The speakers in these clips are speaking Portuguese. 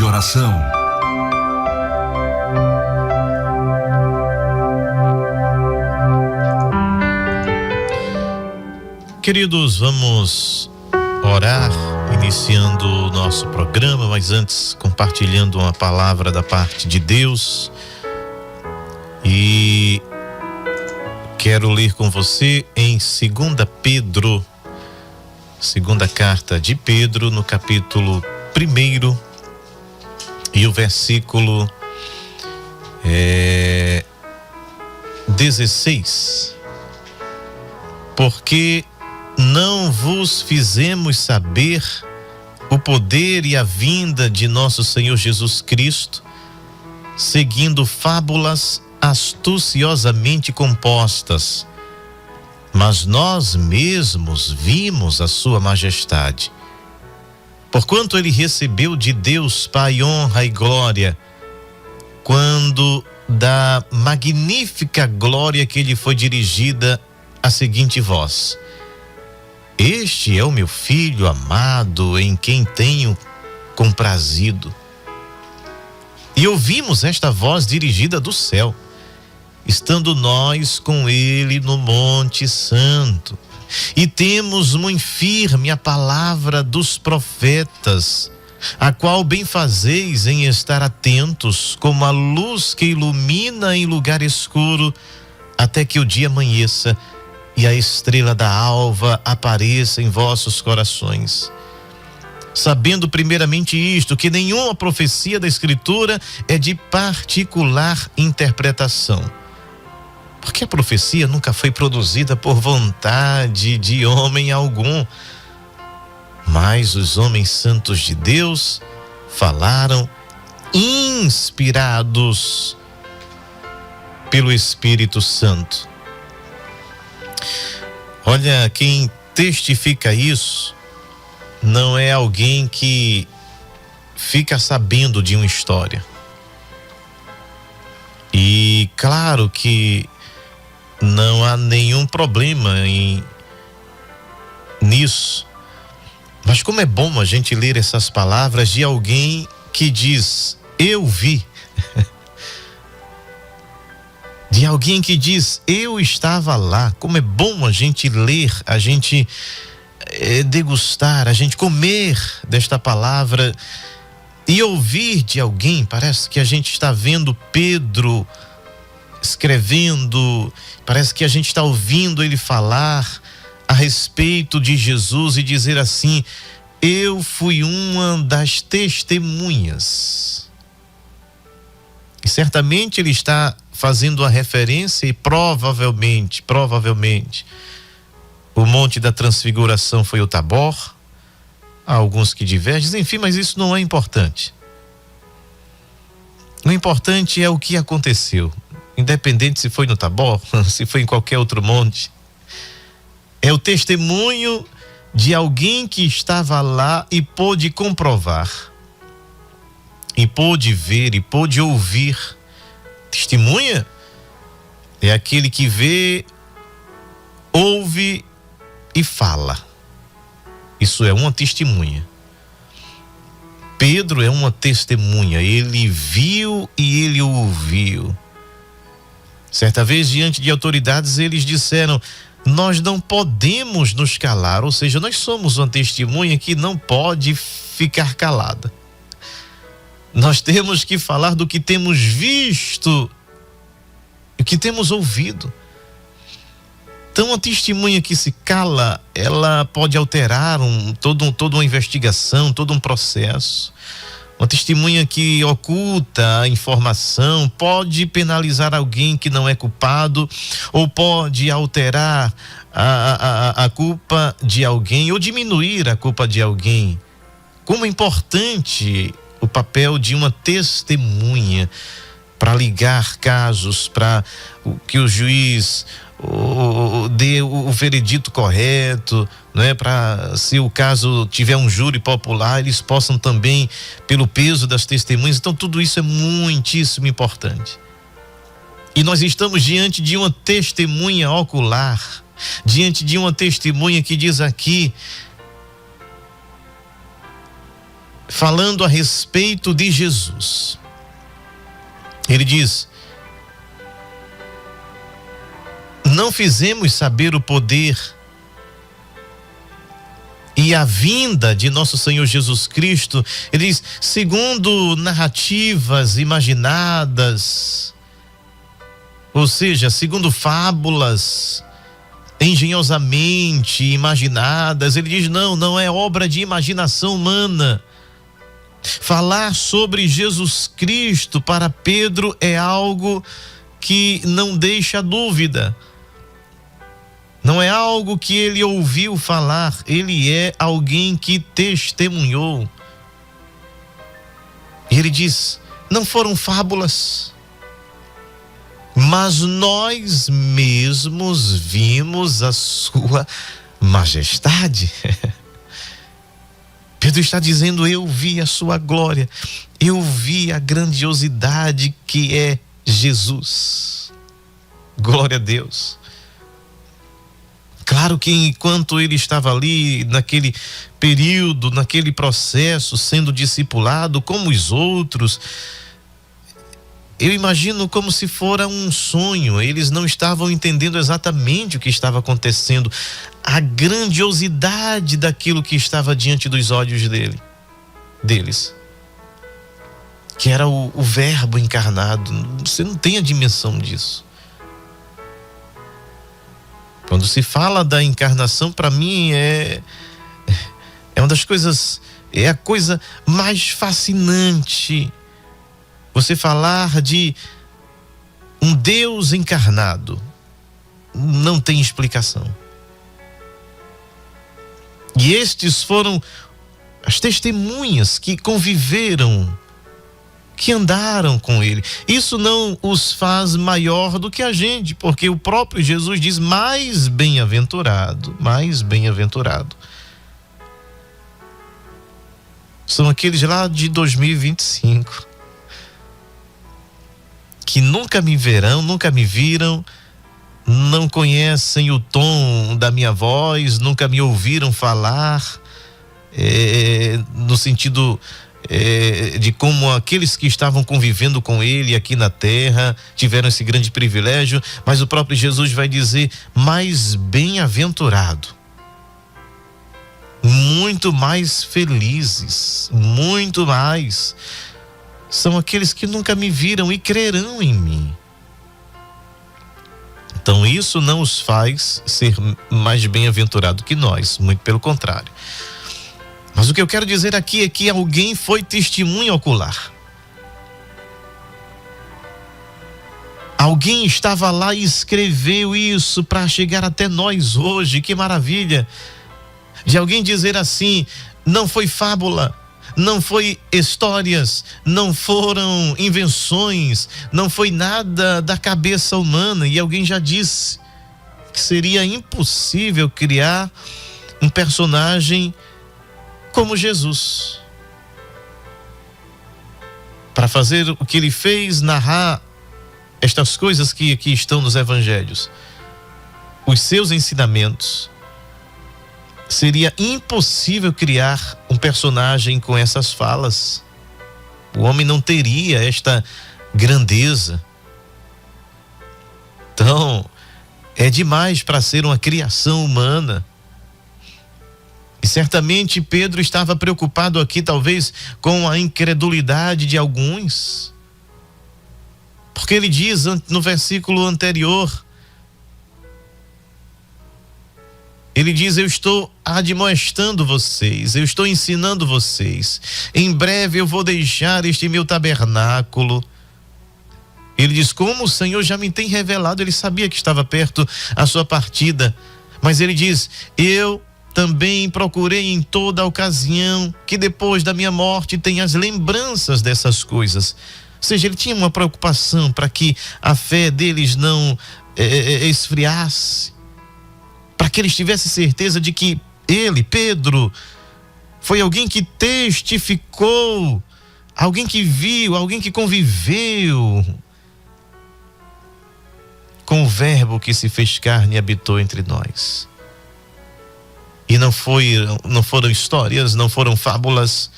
de oração. Queridos, vamos orar, iniciando o nosso programa, mas antes compartilhando uma palavra da parte de Deus. E quero ler com você em 2 Pedro, segunda carta de Pedro, no capítulo 1 e o versículo 16. Porque não vos fizemos saber o poder e a vinda de nosso Senhor Jesus Cristo, seguindo fábulas astuciosamente compostas, mas nós mesmos vimos a sua majestade. Porquanto ele recebeu de Deus Pai honra e glória, quando da magnífica glória que lhe foi dirigida a seguinte voz: Este é o meu filho amado, em quem tenho comprazido. E ouvimos esta voz dirigida do céu, estando nós com ele no Monte Santo, e temos muito firme a palavra dos profetas, a qual bem fazeis em estar atentos, como a luz que ilumina em lugar escuro, até que o dia amanheça e a estrela da alva apareça em vossos corações. Sabendo primeiramente isto, que nenhuma profecia da Escritura é de particular interpretação. Porque a profecia nunca foi produzida por vontade de homem algum, mas os homens santos de Deus falaram inspirados pelo Espírito Santo. Olha, quem testifica isso não é alguém que fica sabendo de uma história. E claro que não há nenhum problema nisso. Mas como é bom a gente ler essas palavras de alguém que diz, eu vi. De alguém que diz, eu estava lá. Como é bom a gente ler, a gente degustar, a gente comer desta palavra e ouvir de alguém. Parece que a gente está vendo Pedro escrevendo, parece que a gente está ouvindo ele falar a respeito de Jesus e dizer assim: eu fui uma das testemunhas. E certamente ele está fazendo a referência e provavelmente o Monte da Transfiguração foi o Tabor. Há alguns que divergem, enfim, mas isso não é importante. O importante é o que aconteceu, independente se foi no Tabor, se foi em qualquer outro monte. É o testemunho de alguém que estava lá e pôde comprovar, e pôde ver, e pôde ouvir. Testemunha é aquele que vê, ouve e fala. Isso é uma testemunha. Pedro é uma testemunha. Ele viu e ele ouviu. Certa vez, diante de autoridades, eles disseram: nós não podemos nos calar. Ou seja, nós somos uma testemunha que não pode ficar calada. Nós temos que falar do que temos visto, o que temos ouvido. Então, a testemunha que se cala, ela pode alterar toda uma investigação, todo um processo. Uma testemunha que oculta a informação pode penalizar alguém que não é culpado, ou pode alterar a culpa de alguém, ou diminuir a culpa de alguém. Como é importante o papel de uma testemunha para ligar casos, para que o juiz dê o veredito correto, né? Para, se o caso tiver um júri popular, eles possam também, pelo peso das testemunhas. Então tudo isso é muitíssimo importante. E nós estamos diante de uma testemunha ocular, diante de uma testemunha que diz aqui: falando a respeito de Jesus. Ele diz: não fizemos saber o poder e a vinda de nosso Senhor Jesus Cristo. Ele diz: segundo narrativas imaginadas, ou seja, segundo fábulas engenhosamente imaginadas. Ele diz: não é obra de imaginação humana. Falar sobre Jesus Cristo para Pedro é algo que não deixa dúvida. Não é algo que ele ouviu falar, ele é alguém que testemunhou. E ele diz: não foram fábulas, mas nós mesmos vimos a sua majestade. Pedro está dizendo: eu vi a sua glória, eu vi a grandiosidade que é Jesus. Glória a Deus. Claro que enquanto ele estava ali, naquele período, naquele processo, sendo discipulado como os outros, eu imagino como se fora um sonho. Eles não estavam entendendo exatamente o que estava acontecendo, a grandiosidade daquilo que estava diante dos olhos deles, que era o Verbo encarnado. Você não tem a dimensão disso. Quando se fala da encarnação, para mim é uma das coisas, é a coisa mais fascinante. Você falar de um Deus encarnado não tem explicação. E estes foram as testemunhas que conviveram, que andaram com ele. Isso não os faz maior do que a gente, porque o próprio Jesus diz: mais bem-aventurado são aqueles lá de 2025 que nunca me verão, nunca me viram, não conhecem o tom da minha voz, nunca me ouviram falar, no sentido de como aqueles que estavam convivendo com ele aqui na terra tiveram esse grande privilégio. Mas o próprio Jesus vai dizer: mais bem-aventurado, muito mais felizes, muito mais, são aqueles que nunca me viram e crerão em mim. Então isso não os faz ser mais bem-aventurado que nós, muito pelo contrário. Mas o que eu quero dizer aqui é que alguém foi testemunha ocular. Alguém estava lá e escreveu isso para chegar até nós hoje. Que maravilha! De alguém dizer assim: não foi fábula, não foi histórias, não foram invenções, não foi nada da cabeça humana. E alguém já disse que seria impossível criar um personagem como Jesus para fazer o que ele fez, narrar estas coisas que aqui estão nos evangelhos, os seus ensinamentos. Seria impossível criar um personagem com essas falas. O homem não teria esta grandeza. Então, é demais para ser uma criação humana. E certamente Pedro estava preocupado aqui, talvez, com a incredulidade de alguns. Porque ele diz no versículo anterior, ele diz: eu estou admoestando vocês, eu estou ensinando vocês. Em breve eu vou deixar este meu tabernáculo. Ele diz: como o Senhor já me tem revelado. Ele sabia que estava perto a sua partida. Mas ele diz: eu também procurei em toda ocasião que depois da minha morte tenha as lembranças dessas coisas. Ou seja, ele tinha uma preocupação para que a fé deles não esfriasse, para que eles tivessem certeza de que ele, Pedro, foi alguém que testificou, alguém que viu, alguém que conviveu com o Verbo que se fez carne e habitou entre nós. E não foram histórias, não foram fábulas,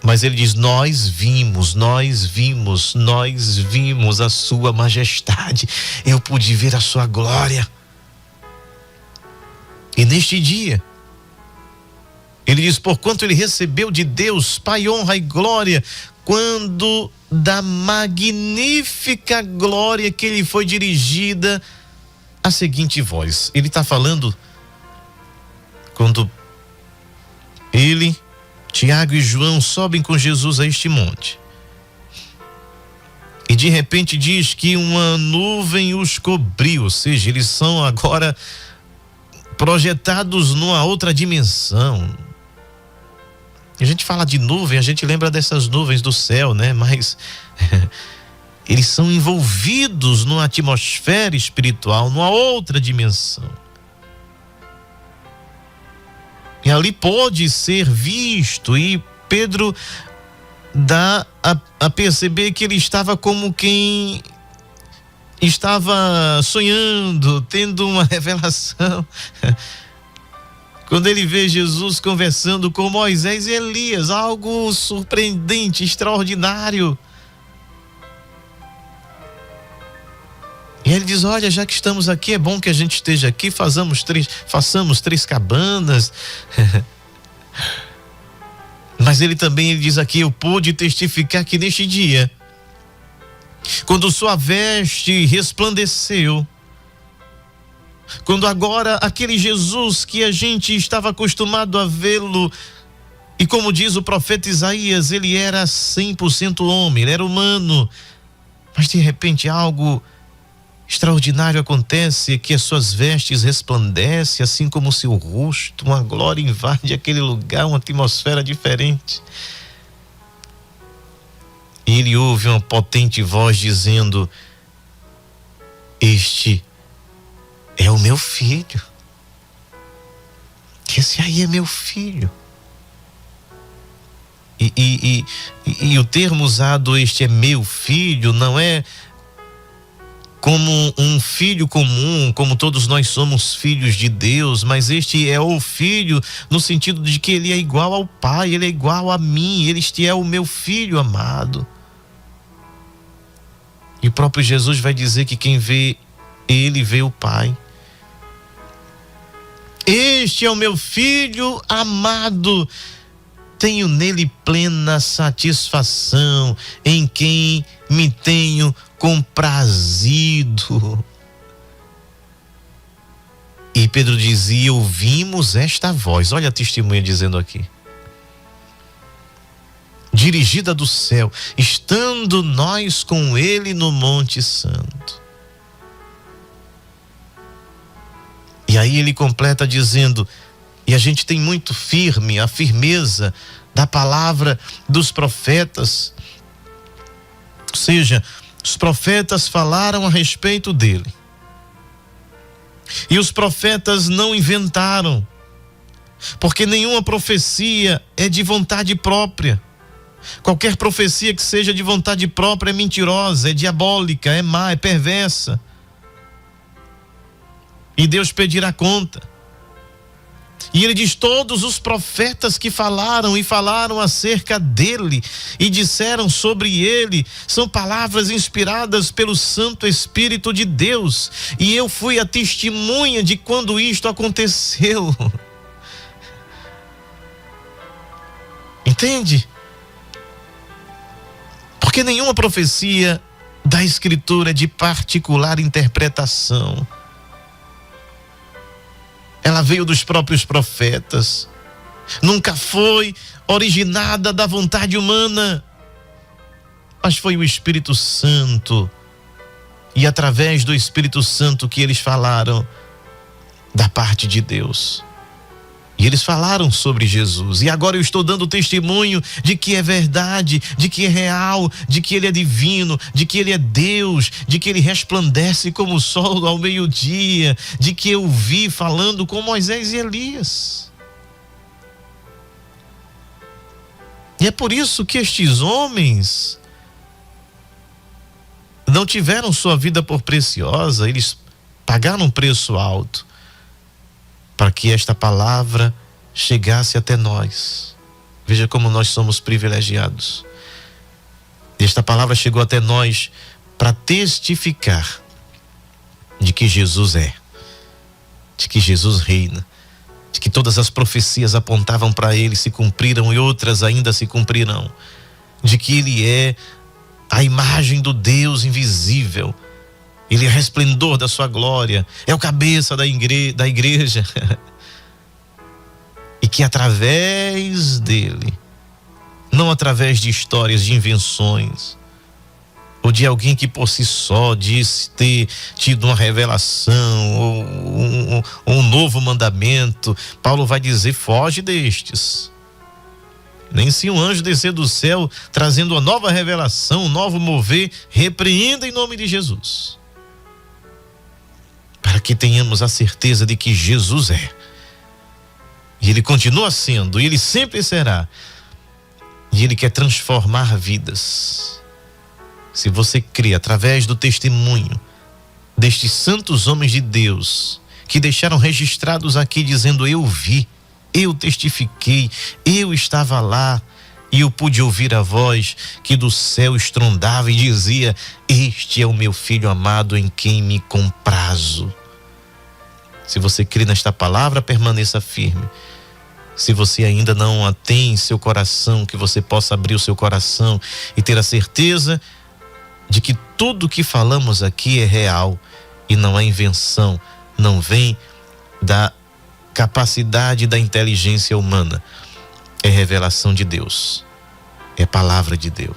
Mas ele diz: nós vimos a sua majestade. Eu pude ver a sua glória. E neste dia, ele diz: porquanto ele recebeu de Deus Pai honra e glória, quando da magnífica glória que lhe foi dirigida a seguinte voz. Ele está falando quando ele, Tiago e João sobem com Jesus a este monte. E de repente diz que uma nuvem os cobriu, ou seja, eles são agora projetados numa outra dimensão. A gente fala de nuvem, a gente lembra dessas nuvens do céu, né? Mas eles são envolvidos numa atmosfera espiritual, numa outra dimensão. E ali pode ser visto, e Pedro dá a perceber que ele estava como quem estava sonhando, tendo uma revelação. Quando ele vê Jesus conversando com Moisés e Elias, algo surpreendente, extraordinário. E ele diz: olha, já que estamos aqui, é bom que a gente esteja aqui, façamos três cabanas. Mas ele diz aqui: eu pude testificar que neste dia, quando sua veste resplandeceu, quando agora aquele Jesus que a gente estava acostumado a vê-lo, e como diz o profeta Isaías, ele era 100% homem, ele era humano, mas de repente algo extraordinário acontece, que as suas vestes resplandecem, assim como o seu rosto, uma glória invade aquele lugar, uma atmosfera diferente. E ele ouve uma potente voz dizendo: este é o meu filho. Esse aí é meu filho. E o termo usado, este é meu filho, não é como um filho comum, como todos nós somos filhos de Deus, mas este é o filho no sentido de que ele é igual ao Pai, ele é igual a mim, este é o meu filho amado. E o próprio Jesus vai dizer que quem vê ele vê o Pai. Este é o meu filho amado, tenho nele plena satisfação, em quem me tenho comprazido. E Pedro dizia: ouvimos esta voz. Olha a testemunha dizendo aqui: dirigida do céu, estando nós com ele no Monte Santo. E aí ele completa dizendo, e a gente tem muito firme a firmeza da palavra dos profetas, ou seja, os profetas falaram a respeito dele. E os profetas não inventaram, porque nenhuma profecia é de vontade própria. Qualquer profecia que seja de vontade própria é mentirosa, é diabólica, é má, é perversa. E Deus pedirá conta. E ele diz: todos os profetas que falaram acerca dele e disseram sobre ele, são palavras inspiradas pelo Santo Espírito de Deus. E eu fui a testemunha de quando isto aconteceu. Entende? Porque nenhuma profecia da Escritura é de particular interpretação. Ela veio dos próprios profetas. Nunca foi originada da vontade humana, mas foi o Espírito Santo. E através do Espírito Santo que eles falaram da parte de Deus. E eles falaram sobre Jesus. E agora eu estou dando testemunho de que é verdade, de que é real, de que ele é divino, de que ele é Deus, de que ele resplandece como o sol ao meio-dia, de que eu vi falando com Moisés e Elias. E é por isso que estes homens não tiveram sua vida por preciosa, eles pagaram um preço alto para que esta palavra chegasse até nós. Veja como nós somos privilegiados. E esta palavra chegou até nós para testificar de que Jesus é, de que Jesus reina, de que todas as profecias apontavam para ele, se cumpriram e outras ainda se cumprirão, de que ele é a imagem do Deus invisível, ele é resplendor da sua glória, é o cabeça da igreja e que através dele, não através de histórias, de invenções, ou de alguém que por si só diz ter tido uma revelação, ou um novo mandamento, Paulo vai dizer: foge destes. Nem se um anjo descer do céu trazendo uma nova revelação, um novo mover, repreenda em nome de Jesus. Para que tenhamos a certeza de que Jesus é. E ele continua sendo, e ele sempre será. E ele quer transformar vidas. Se você crê através do testemunho destes santos homens de Deus, que deixaram registrados aqui dizendo: eu vi, eu testifiquei, eu estava lá, e eu pude ouvir a voz que do céu estrondava e dizia: este é o meu filho amado em quem me comprazo. Se você crê nesta palavra, permaneça firme. Se você ainda não a tem em seu coração, que você possa abrir o seu coração e ter a certeza de que tudo o que falamos aqui é real e não é invenção, não vem da capacidade da inteligência humana. É revelação de Deus, é palavra de Deus.